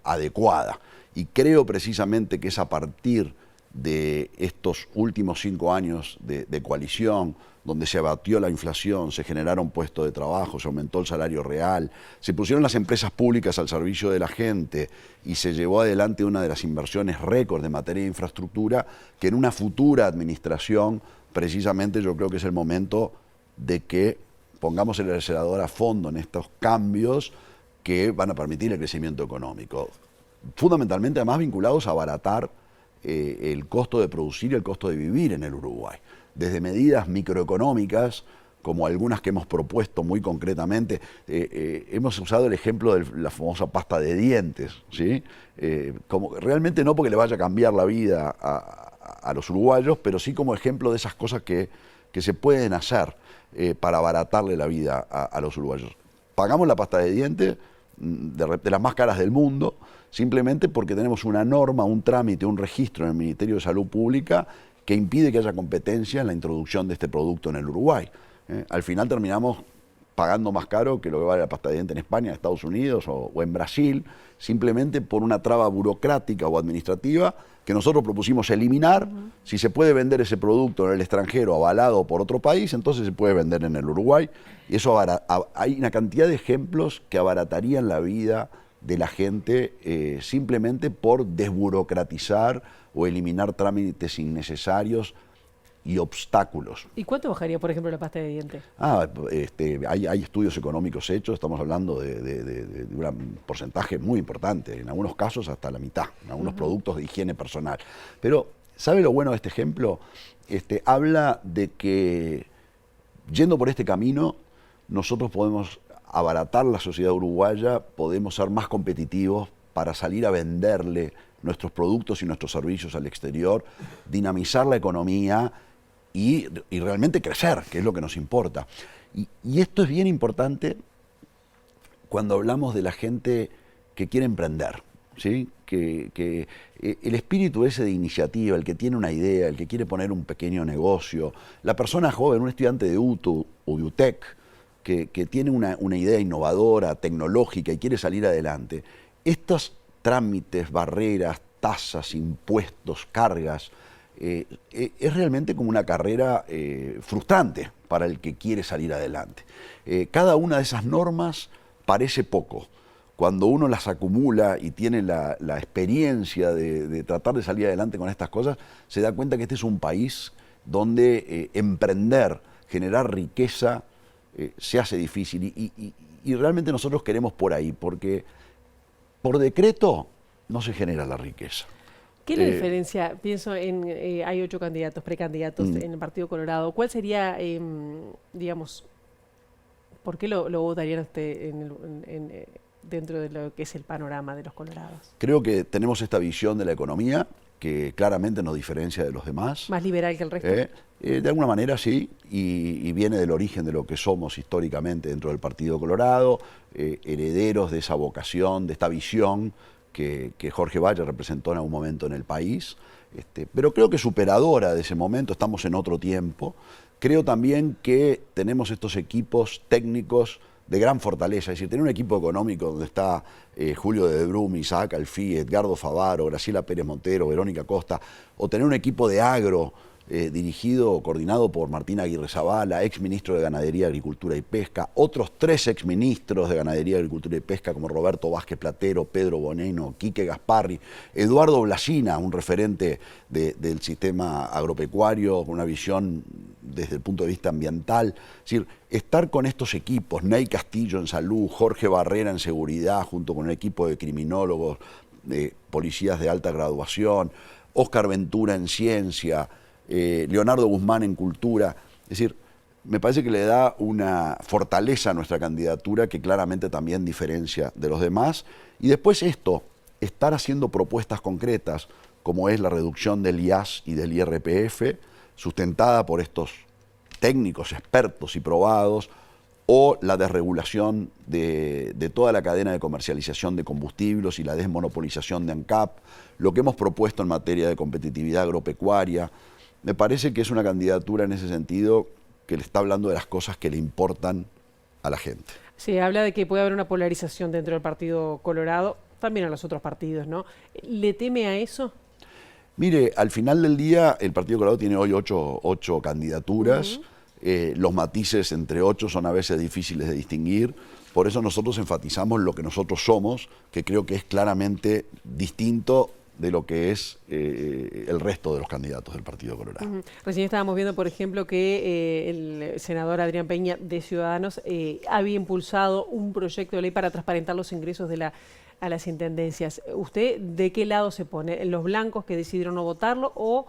Speaker 21: adecuada. Y creo precisamente que es a partir de estos últimos 5 años de coalición, donde se abatió la inflación, se generaron puestos de trabajo, se aumentó el salario real, se pusieron las empresas públicas al servicio de la gente y se llevó adelante una de las inversiones récord de materia de infraestructura, que en una futura administración, precisamente yo creo que es el momento de que pongamos el acelerador a fondo en estos cambios que van a permitir el crecimiento económico. Fundamentalmente además vinculados a abaratar el costo de producir y el costo de vivir en el Uruguay. Desde medidas microeconómicas, como algunas que hemos propuesto muy concretamente, hemos usado el ejemplo de la famosa pasta de dientes, ¿sí? Como, realmente no porque le vaya a cambiar la vida a los uruguayos, pero sí como ejemplo de esas cosas que se pueden hacer para abaratarle la vida a los uruguayos. Pagamos la pasta de dientes de las más caras del mundo, simplemente porque tenemos una norma, un trámite, un registro en el Ministerio de Salud Pública que impide que haya competencia en la introducción de este producto en el Uruguay. Al final terminamos pagando más caro que lo que vale la pasta de dientes en España, en Estados Unidos o en Brasil, simplemente por una traba burocrática o administrativa que nosotros propusimos eliminar. Si se puede vender ese producto en el extranjero avalado por otro país, entonces se puede vender en el Uruguay. Y eso hay una cantidad de ejemplos que abaratarían la vida de la gente simplemente por desburocratizar o eliminar trámites innecesarios y obstáculos.
Speaker 1: ¿Y cuánto bajaría, por ejemplo, la pasta de dientes?
Speaker 21: Hay estudios económicos hechos, estamos hablando de un porcentaje muy importante, en algunos casos hasta la mitad, en algunos productos de higiene personal. Pero, ¿sabe lo bueno de este ejemplo? Habla de que, yendo por este camino, nosotros podemos abaratar la sociedad uruguaya, podemos ser más competitivos para salir a venderle nuestros productos y nuestros servicios al exterior, dinamizar la economía y realmente crecer, que es lo que nos importa. Y esto es bien importante cuando hablamos de la gente que quiere emprender, ¿sí? Que el espíritu ese de iniciativa, el que tiene una idea, el que quiere poner un pequeño negocio, la persona joven, un estudiante de UTU o de UTEC, que tiene una idea innovadora, tecnológica y quiere salir adelante, estos trámites, barreras, tasas, impuestos, cargas, es realmente como una carrera frustrante para el que quiere salir adelante. Cada una de esas normas parece poco. Cuando uno las acumula y tiene la experiencia de tratar de salir adelante con estas cosas, se da cuenta que este es un país donde emprender, generar riqueza, se hace difícil. Y realmente nosotros queremos por ahí, porque por decreto no se genera la riqueza.
Speaker 1: ¿Qué es la diferencia? Pienso en, hay 8 candidatos, precandidatos en el Partido Colorado. ¿Cuál sería, digamos, por qué lo votarían usted dentro de lo que es el panorama de los colorados?
Speaker 21: Creo que tenemos esta visión de la economía que claramente nos diferencia de los demás.
Speaker 1: ¿Más liberal que el resto?
Speaker 21: De alguna manera sí, y viene del origen de lo que somos históricamente dentro del Partido Colorado, herederos de esa vocación, de esta visión que Jorge Valle representó en algún momento en el país, pero creo que superadora de ese momento, estamos en otro tiempo. Creo también que tenemos estos equipos técnicos de gran fortaleza, es decir, tener un equipo económico donde está Julio de Brum, Isaac Alfí, Edgardo Favaro, Graciela Pérez Montero, Verónica Costa, o tener un equipo de agro dirigido, coordinado por Martín Aguirre Zavala, exministro de Ganadería, Agricultura y Pesca, otros 3 exministros de Ganadería, Agricultura y Pesca como Roberto Vázquez Platero, Pedro Boneno, Quique Gasparri, Eduardo Blasina, un referente del sistema agropecuario con una visión desde el punto de vista ambiental. Es decir, estar con estos equipos, Ney Castillo en salud, Jorge Barrera en seguridad, junto con un equipo de criminólogos, de policías de alta graduación, Óscar Ventura en ciencia, Leonardo Guzmán en cultura, es decir, me parece que le da una fortaleza a nuestra candidatura que claramente también diferencia de los demás. Y después estar haciendo propuestas concretas, como es la reducción del IAS y del IRPF, sustentada por estos técnicos expertos y probados, o la desregulación de toda la cadena de comercialización de combustibles y la desmonopolización de ANCAP, lo que hemos propuesto en materia de competitividad agropecuaria. Me parece que es una candidatura en ese sentido que le está hablando de las cosas que le importan a la gente.
Speaker 1: Se habla de que puede haber una polarización dentro del Partido Colorado, también a los otros partidos, ¿no? ¿Le teme a eso?
Speaker 21: Mire, al final del día el Partido Colorado tiene hoy 8 candidaturas. Los matices entre 8 son a veces difíciles de distinguir. Por eso nosotros enfatizamos lo que nosotros somos, que creo que es claramente distinto de lo que es el resto de los candidatos del Partido Colorado.
Speaker 1: Recién estábamos viendo, por ejemplo, que el senador Adrián Peña de Ciudadanos había impulsado un proyecto de ley para transparentar los ingresos a las intendencias. ¿Usted de qué lado se pone? ¿Los blancos que decidieron no votarlo o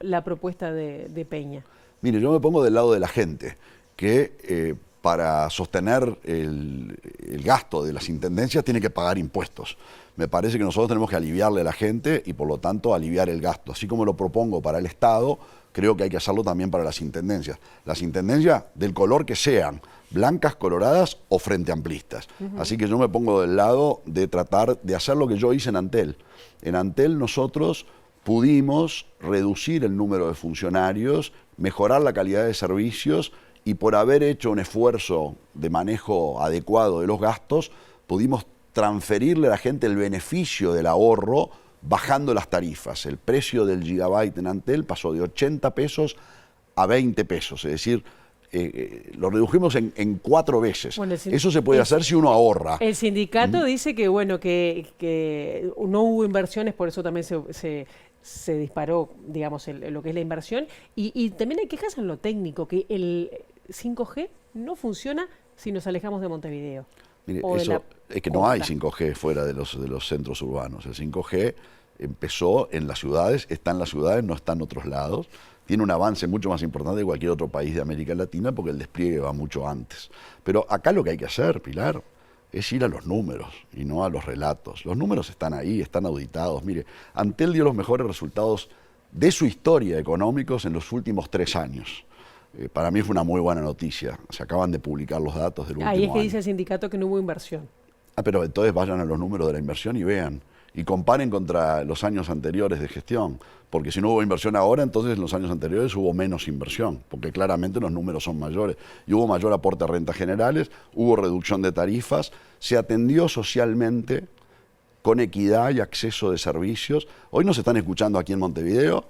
Speaker 1: la propuesta de Peña?
Speaker 21: Mire, yo me pongo del lado de la gente, que para sostener el gasto de las intendencias tiene que pagar impuestos. Me parece que nosotros tenemos que aliviarle a la gente y por lo tanto aliviar el gasto. Así como lo propongo para el Estado, creo que hay que hacerlo también para las intendencias. Las intendencias del color que sean, blancas, coloradas o frente amplistas. Así que yo me pongo del lado de tratar de hacer lo que yo hice en Antel. En Antel nosotros pudimos reducir el número de funcionarios, mejorar la calidad de servicios y por haber hecho un esfuerzo de manejo adecuado de los gastos, pudimos transferirle a la gente el beneficio del ahorro bajando las tarifas. El precio del gigabyte en Antel pasó de 80 pesos a 20 pesos, es decir, lo redujimos en 4 veces. Bueno, eso se puede hacer si uno ahorra.
Speaker 1: El sindicato dice que, bueno, que no hubo inversiones, por eso también se disparó, digamos, lo que es la inversión. Y también hay quejas en lo técnico, que el 5G no funciona si nos alejamos de Montevideo.
Speaker 21: Mire, eso es que no hay 5G fuera de los centros urbanos. El 5G empezó en las ciudades, está en las ciudades, no está en otros lados. Tiene un avance mucho más importante que cualquier otro país de América Latina porque el despliegue va mucho antes. Pero acá lo que hay que hacer, Pilar, es ir a los números y no a los relatos. Los números están ahí, están auditados. Mire, Antel dio los mejores resultados de su historia económicos en los últimos 3 años. Para mí fue una muy buena noticia. Se acaban de publicar los datos del último año.
Speaker 1: Ahí es que dice el sindicato que no hubo inversión.
Speaker 21: Pero entonces vayan a los números de la inversión y vean. Y comparen contra los años anteriores de gestión. Porque si no hubo inversión ahora, entonces en los años anteriores hubo menos inversión. Porque claramente los números son mayores. Y hubo mayor aporte a rentas generales, hubo reducción de tarifas, se atendió socialmente con equidad y acceso de servicios. Hoy nos están escuchando aquí en Montevideo,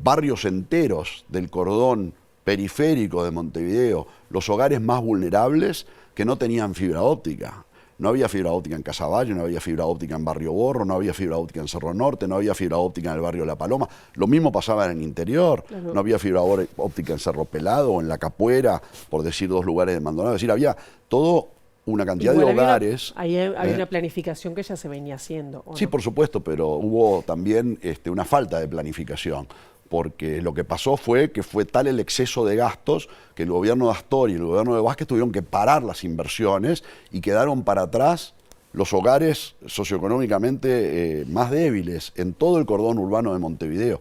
Speaker 21: barrios enteros del cordón periférico de Montevideo, los hogares más vulnerables que no tenían fibra óptica. No había fibra óptica en Casaballe, no había fibra óptica en Barrio Borro, no había fibra óptica en Cerro Norte, no había fibra óptica en el barrio La Paloma. Lo mismo pasaba en el interior, no había fibra óptica en Cerro Pelado o en La Capuera, por decir 2 lugares de Maldonado. Es decir, había todo una cantidad de hogares.
Speaker 1: Había una planificación que ya se venía haciendo.
Speaker 21: Sí, por supuesto, pero hubo también una falta de planificación. Porque lo que pasó fue que fue tal el exceso de gastos que el gobierno de Astori y el gobierno de Vázquez tuvieron que parar las inversiones y quedaron para atrás los hogares socioeconómicamente más débiles en todo el cordón urbano de Montevideo.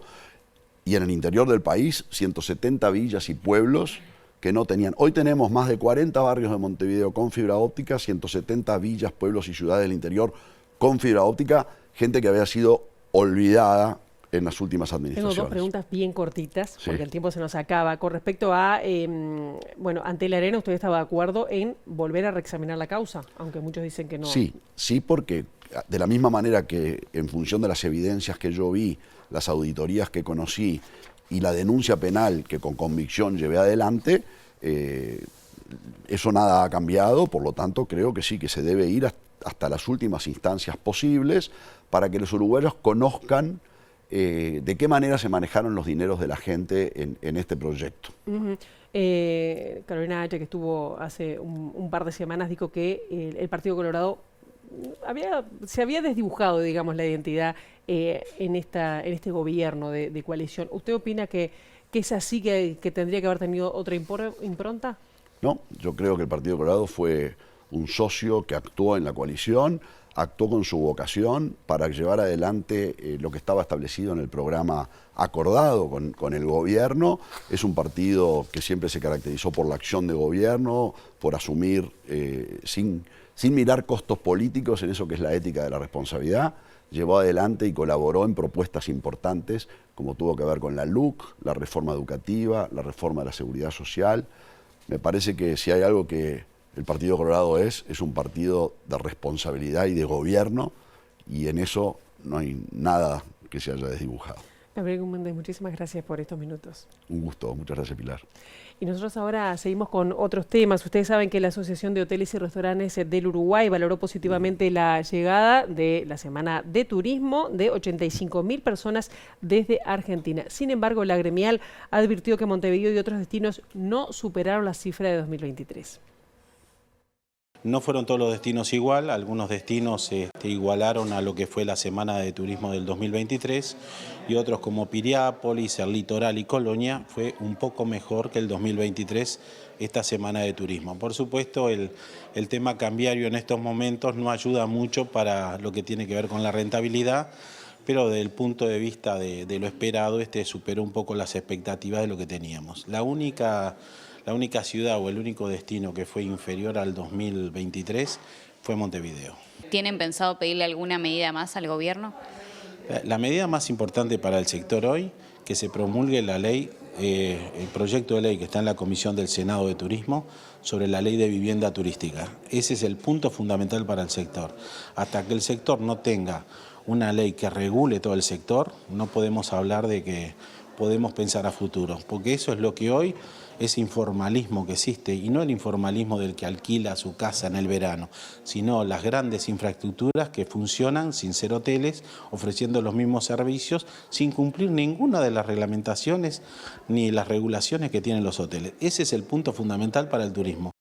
Speaker 21: Y en el interior del país, 170 villas y pueblos que no tenían. Hoy tenemos más de 40 barrios de Montevideo con fibra óptica, 170 villas, pueblos y ciudades del interior con fibra óptica, gente que había sido olvidada en las últimas administraciones.
Speaker 1: Tengo 2 preguntas bien cortitas, porque el tiempo se nos acaba. Con respecto a, ante la arena, ¿usted estaba de acuerdo en volver a reexaminar la causa? Aunque muchos dicen que no.
Speaker 21: Sí, porque de la misma manera que en función de las evidencias que yo vi, las auditorías que conocí y la denuncia penal que con convicción llevé adelante, eso nada ha cambiado, por lo tanto creo que sí, que se debe ir hasta las últimas instancias posibles para que los uruguayos conozcan de qué manera se manejaron los dineros de la gente en este proyecto.
Speaker 1: Carolina H., que estuvo hace un par de semanas, dijo que el Partido Colorado se había desdibujado, digamos, la identidad en este gobierno de coalición. ¿Usted opina que es así, que tendría que haber tenido otra impronta?
Speaker 21: No, yo creo que el Partido Colorado fue un socio que actuó en la coalición, actuó con su vocación para llevar adelante lo que estaba establecido en el programa acordado con el gobierno. Es un partido que siempre se caracterizó por la acción de gobierno, por asumir sin mirar costos políticos en eso que es la ética de la responsabilidad. Llevó adelante y colaboró en propuestas importantes como tuvo que ver con la LUC, la reforma educativa, la reforma de la seguridad social. Me parece que si hay algo que el Partido Colorado es un partido de responsabilidad y de gobierno, y en eso no hay nada que se haya desdibujado.
Speaker 1: Gabriel Gúmendez, muchísimas gracias por estos minutos.
Speaker 21: Un gusto, muchas gracias, Pilar.
Speaker 1: Y nosotros ahora seguimos con otros temas. Ustedes saben que la Asociación de Hoteles y Restaurantes del Uruguay valoró positivamente la llegada de la Semana de Turismo de 85.000 personas desde Argentina. Sin embargo, la gremial advirtió que Montevideo y otros destinos no superaron la cifra de 2023.
Speaker 3: No fueron todos los destinos igual, algunos destinos igualaron a lo que fue la Semana de Turismo del 2023 y otros como Piriápolis, el Litoral y Colonia fue un poco mejor que el 2023 esta Semana de Turismo. Por supuesto, el tema cambiario en estos momentos no ayuda mucho para lo que tiene que ver con la rentabilidad, pero desde el punto de vista de lo esperado, superó un poco las expectativas de lo que teníamos. La única ciudad o el único destino que fue inferior al 2023 fue Montevideo.
Speaker 22: ¿Tienen pensado pedirle alguna medida más al gobierno?
Speaker 3: La medida más importante para el sector hoy, que se promulgue la ley, el proyecto de ley que está en la Comisión del Senado de Turismo sobre la ley de vivienda turística. Ese es el punto fundamental para el sector. Hasta que el sector no tenga una ley que regule todo el sector, no podemos hablar de que podemos pensar a futuro, porque eso es lo que hoy ese informalismo que existe, y no el informalismo del que alquila su casa en el verano, sino las grandes infraestructuras que funcionan sin ser hoteles, ofreciendo los mismos servicios, sin cumplir ninguna de las reglamentaciones ni las regulaciones que tienen los hoteles. Ese es el punto fundamental para el turismo.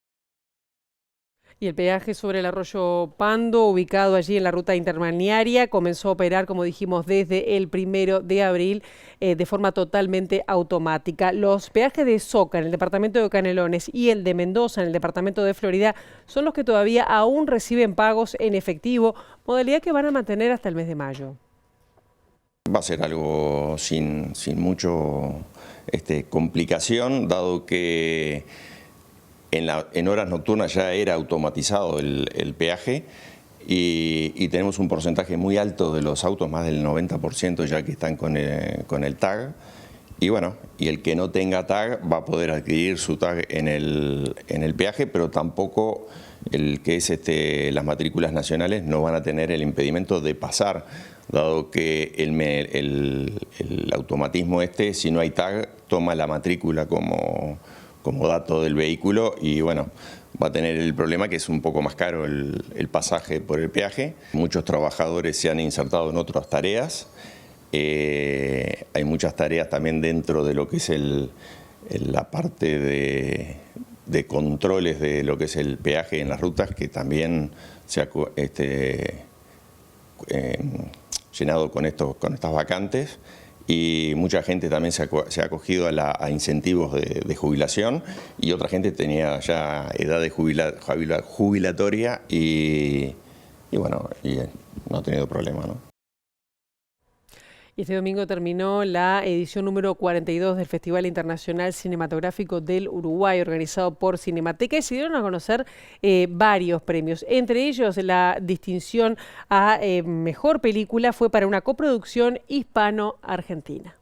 Speaker 1: Y el peaje sobre el arroyo Pando, ubicado allí en la ruta interbalnearia, comenzó a operar, como dijimos, desde el 1 de abril de forma totalmente automática. Los peajes de Soca en el departamento de Canelones y el de Mendoza en el departamento de Florida son los que todavía aún reciben pagos en efectivo, modalidad que van a mantener hasta el mes de mayo.
Speaker 23: Va a ser algo sin mucho complicación, dado que en horas nocturnas ya era automatizado el peaje y tenemos un porcentaje muy alto de los autos, más del 90% ya que están con el tag. Y bueno, y el que no tenga tag va a poder adquirir su tag en el peaje, pero tampoco que es las matrículas nacionales no van a tener el impedimento de pasar, dado que el automatismo si no hay tag, toma la matrícula como dato del vehículo y bueno, va a tener el problema que es un poco más caro el pasaje por el peaje. Muchos trabajadores se han insertado en otras tareas. Hay muchas tareas también dentro de lo que es la parte de controles de lo que es el peaje en las rutas, que también se ha llenado con estas vacantes, y mucha gente también se ha acogido a incentivos de jubilación, y otra gente tenía ya edad de jubilatoria y bueno, no ha tenido problema, ¿no?
Speaker 1: Y este domingo terminó la edición número 42 del Festival Internacional Cinematográfico del Uruguay, organizado por Cinemateca, y se dieron a conocer varios premios. Entre ellos, la distinción a Mejor Película fue para una coproducción hispano-argentina.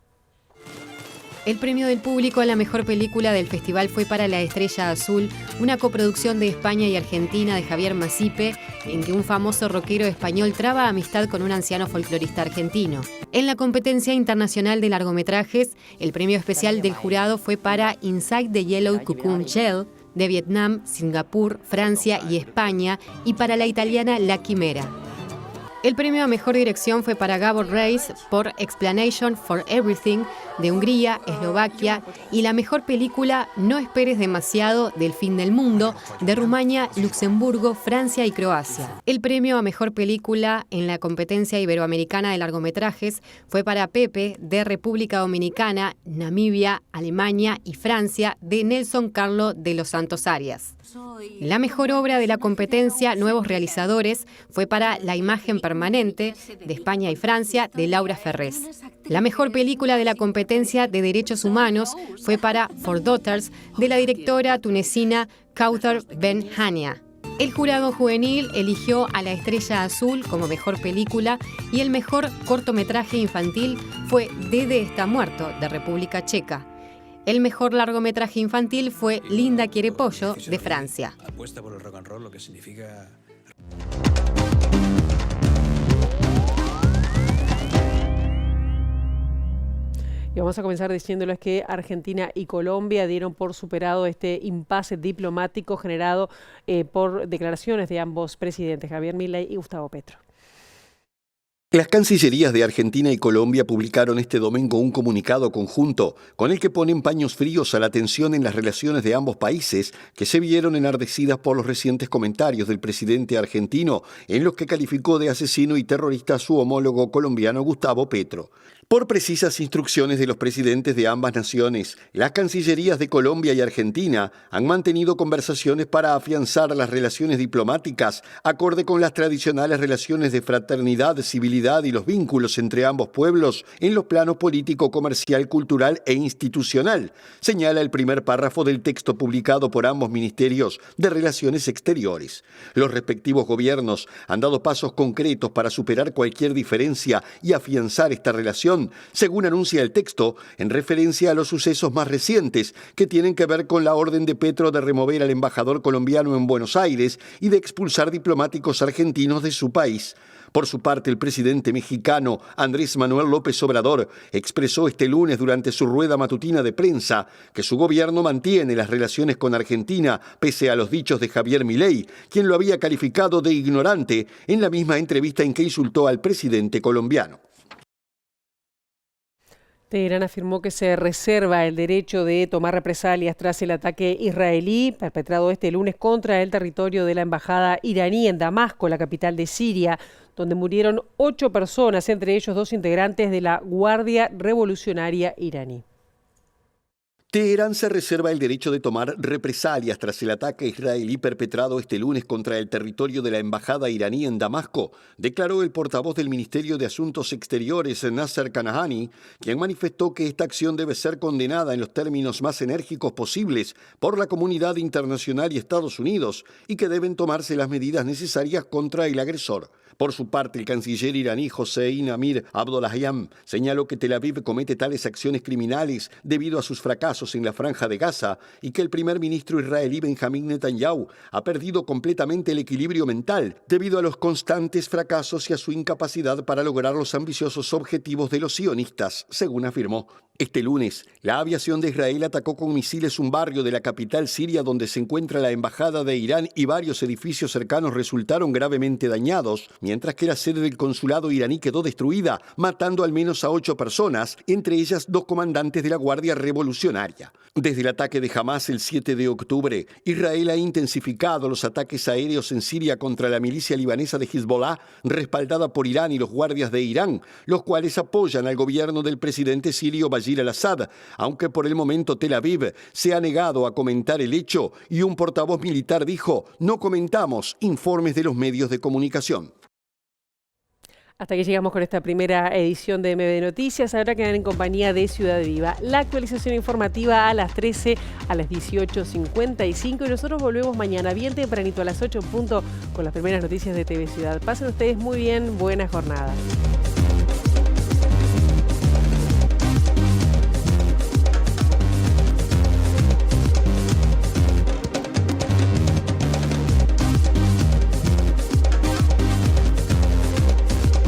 Speaker 2: El premio del público a la mejor película del festival fue para La Estrella Azul, una coproducción de España y Argentina de Javier Masipe, en que un famoso rockero español traba amistad con un anciano folclorista argentino. En la competencia internacional de largometrajes, el premio especial del jurado fue para Inside the Yellow Cocoon Shell, de Vietnam, Singapur, Francia y España, y para la italiana La Quimera. El premio a Mejor Dirección fue para Gabor Reis por Explanation for Everything, de Hungría, Eslovaquia, y la mejor película No esperes demasiado, del fin del mundo, de Rumania, Luxemburgo, Francia y Croacia. El premio a Mejor Película en la competencia iberoamericana de largometrajes fue para Pepe, de República Dominicana, Namibia, Alemania y Francia, de Nelson Carlo de los Santos Arias. La mejor obra de la competencia Nuevos Realizadores fue para La Imagen Permanente, de España y Francia, de Laura Ferrés. La mejor película de la competencia de Derechos Humanos fue para For Daughters, de la directora tunecina Kauthar Ben Hania. El jurado juvenil eligió a La Estrella Azul como mejor película y el mejor cortometraje infantil fue Dede está muerto, de República Checa. El mejor largometraje infantil fue Linda quiere pollo, de Francia.
Speaker 4: Apuesta por el rock and roll, lo que significa...
Speaker 1: Y vamos a comenzar diciéndoles que Argentina y Colombia dieron por superado este impasse diplomático generado por declaraciones de ambos presidentes, Javier Milei y Gustavo Petro.
Speaker 5: Las cancillerías de Argentina y Colombia publicaron este domingo un comunicado conjunto con el que ponen paños fríos a la tensión en las relaciones de ambos países, que se vieron enardecidas por los recientes comentarios del presidente argentino, en los que calificó de asesino y terrorista a su homólogo colombiano Gustavo Petro. Por precisas instrucciones de los presidentes de ambas naciones, las cancillerías de Colombia y Argentina han mantenido conversaciones para afianzar las relaciones diplomáticas acorde con las tradicionales relaciones de fraternidad, civilidad y los vínculos entre ambos pueblos en los planos político, comercial, cultural e institucional, señala el primer párrafo del texto publicado por ambos ministerios de Relaciones Exteriores. Los respectivos gobiernos han dado pasos concretos para superar cualquier diferencia y afianzar esta relación, según anuncia el texto, en referencia a los sucesos más recientes que tienen que ver con la orden de Petro de remover al embajador colombiano en Buenos Aires y de expulsar diplomáticos argentinos de su país. Por su parte, el presidente mexicano Andrés Manuel López Obrador expresó este lunes durante su rueda matutina de prensa que su gobierno mantiene las relaciones con Argentina pese a los dichos de Javier Milei, quien lo había calificado de ignorante en la misma entrevista en que insultó al presidente colombiano.
Speaker 1: Teherán afirmó que se reserva el derecho de tomar represalias tras el ataque israelí perpetrado este lunes contra el territorio de la embajada iraní en Damasco, la capital de Siria, donde murieron 8 personas, entre ellos 2 integrantes de la Guardia Revolucionaria iraní.
Speaker 5: Teherán se reserva el derecho de tomar represalias tras el ataque israelí perpetrado este lunes contra el territorio de la embajada iraní en Damasco, declaró el portavoz del Ministerio de Asuntos Exteriores, Nasser Kanahani, quien manifestó que esta acción debe ser condenada en los términos más enérgicos posibles por la comunidad internacional y Estados Unidos y que deben tomarse las medidas necesarias contra el agresor. Por su parte, el canciller iraní Hossein Amir Abdollahian señaló que Tel Aviv comete tales acciones criminales debido a sus fracasos casos en la Franja de Gaza y que el primer ministro israelí Benjamín Netanyahu ha perdido completamente el equilibrio mental debido a los constantes fracasos y a su incapacidad para lograr los ambiciosos objetivos de los sionistas, según afirmó. Este lunes, la aviación de Israel atacó con misiles un barrio de la capital siria donde se encuentra la embajada de Irán y varios edificios cercanos resultaron gravemente dañados, mientras que la sede del consulado iraní quedó destruida, matando al menos a 8 personas, entre ellas 2 comandantes de la Guardia Revolucionaria. Desde el ataque de Hamas el 7 de octubre, Israel ha intensificado los ataques aéreos en Siria contra la milicia libanesa de Hezbollah, respaldada por Irán y los guardias de Irán, los cuales apoyan al gobierno del presidente sirio Bashar al-Assad, aunque por el momento Tel Aviv se ha negado a comentar el hecho y un portavoz militar dijo: no comentamos informes de los medios de comunicación.
Speaker 1: Hasta que llegamos con esta primera edición de MB Noticias. Ahora quedan en compañía de Ciudad Viva. La actualización informativa a las 13, a las 18:55 y nosotros volvemos mañana bien tempranito a las 8 en punto con las primeras noticias de TV Ciudad. Pasen ustedes muy bien, buena jornada.